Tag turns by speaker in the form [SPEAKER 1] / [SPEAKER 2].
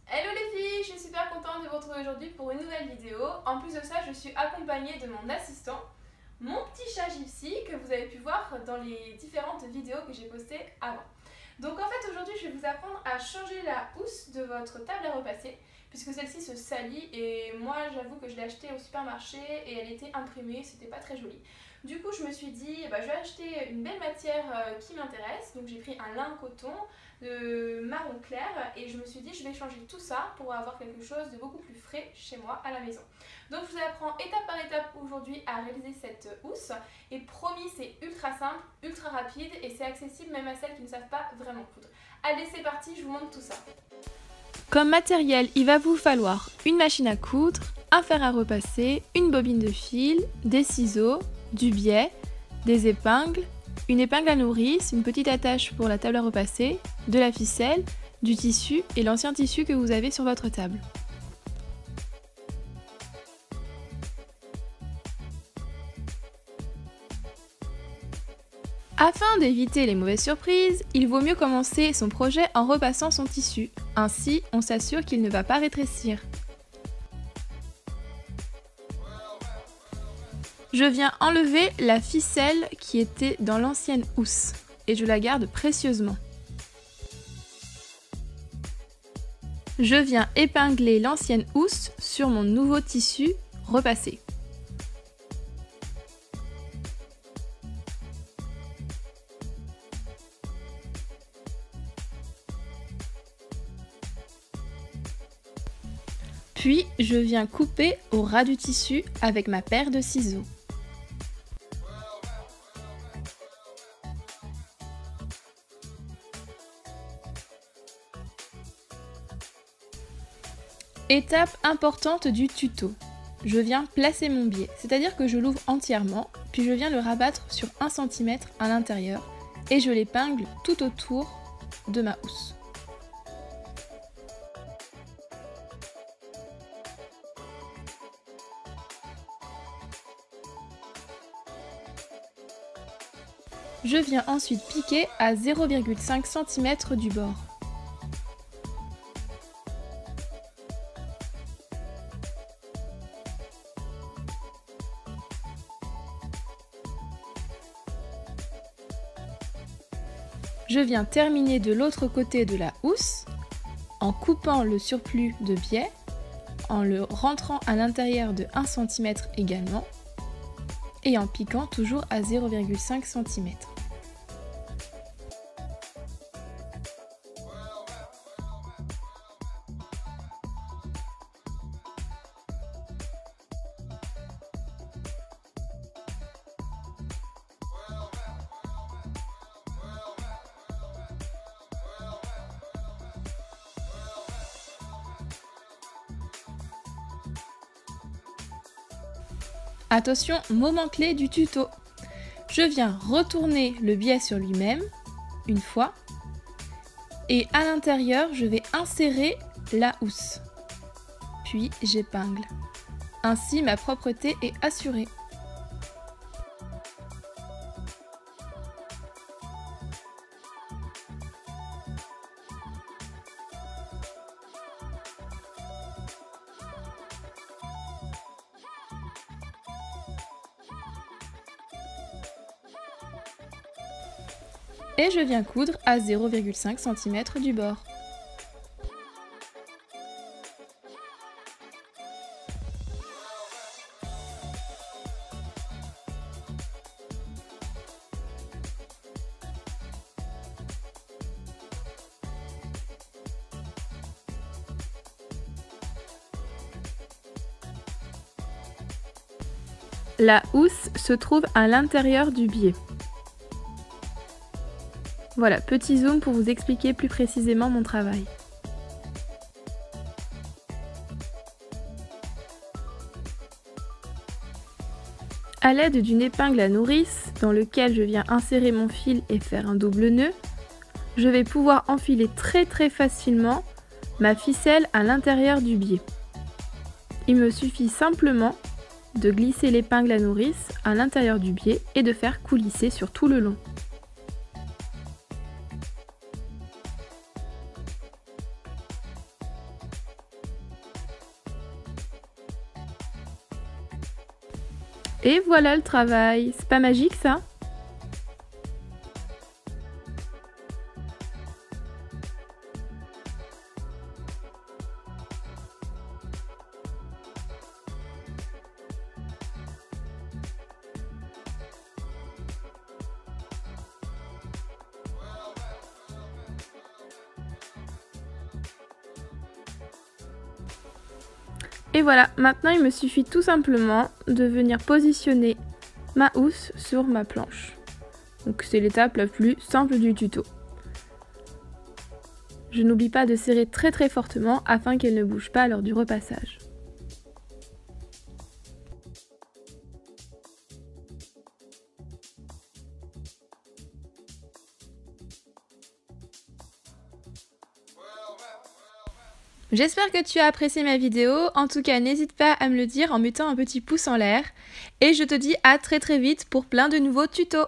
[SPEAKER 1] Hello les filles, je suis super contente de vous retrouver aujourd'hui pour une nouvelle vidéo. En plus de ça, je suis accompagnée de mon assistant, mon petit chat Gypsy, que vous avez pu voir dans les différentes vidéos que j'ai postées avant. Donc en fait aujourd'hui je vais vous apprendre à changer la housse de votre table à repasser, puisque celle-ci se salit et moi j'avoue que je l'ai achetée au supermarché et elle était imprimée, c'était pas très joli. Du coup je me suis dit je vais acheter une belle matière qui m'intéresse, donc j'ai pris un lin coton de marron clair et je me suis dit je vais changer tout ça pour avoir quelque chose de beaucoup plus frais chez moi à la maison. Donc je vous apprends étape par étape aujourd'hui à réaliser cette housse et promis c'est ultra simple, ultra rapide et c'est accessible même à celles qui ne savent pas vraiment coudre. Allez c'est parti, je vous montre tout ça.
[SPEAKER 2] Comme matériel, il va vous falloir une machine à coudre, un fer à repasser, une bobine de fil, des ciseaux, du biais, des épingles, une épingle à nourrice, une petite attache pour la table à repasser, de la ficelle, du tissu et l'ancien tissu que vous avez sur votre table. Afin d'éviter les mauvaises surprises, il vaut mieux commencer son projet en repassant son tissu. Ainsi, on s'assure qu'il ne va pas rétrécir. Je viens enlever la ficelle qui était dans l'ancienne housse et je la garde précieusement. Je viens épingler l'ancienne housse sur mon nouveau tissu repassé. Puis je viens couper au ras du tissu avec ma paire de ciseaux. Étape importante du tuto. Je viens placer mon biais, c'est-à-dire que je l'ouvre entièrement, puis je viens le rabattre sur 1 cm à l'intérieur et je l'épingle tout autour de ma housse. Je viens ensuite piquer à 0,5 cm du bord. Je viens terminer de l'autre côté de la housse en coupant le surplus de biais, en le rentrant à l'intérieur de 1 cm également et en piquant toujours à 0,5 cm. Attention, moment clé du tuto. Je viens retourner le biais sur lui-même une fois et à l'intérieur je vais insérer la housse. Puis j'épingle. Ainsi ma propreté est assurée. Et je viens coudre à 0,5 cm du bord. La housse se trouve à l'intérieur du biais. Voilà, petit zoom pour vous expliquer plus précisément mon travail. À l'aide d'une épingle à nourrice, dans lequel je viens insérer mon fil et faire un double nœud, je vais pouvoir enfiler très facilement ma ficelle à l'intérieur du biais. Il me suffit simplement de glisser l'épingle à nourrice à l'intérieur du biais et de faire coulisser sur tout le long. Et voilà le travail, c'est pas magique ça? Et voilà, maintenant il me suffit tout simplement de venir positionner ma housse sur ma planche. Donc c'est l'étape la plus simple du tuto. Je n'oublie pas de serrer très fortement afin qu'elle ne bouge pas lors du repassage. J'espère que tu as apprécié ma vidéo, en tout cas n'hésite pas à me le dire en mettant un petit pouce en l'air et je te dis à très vite pour plein de nouveaux tutos.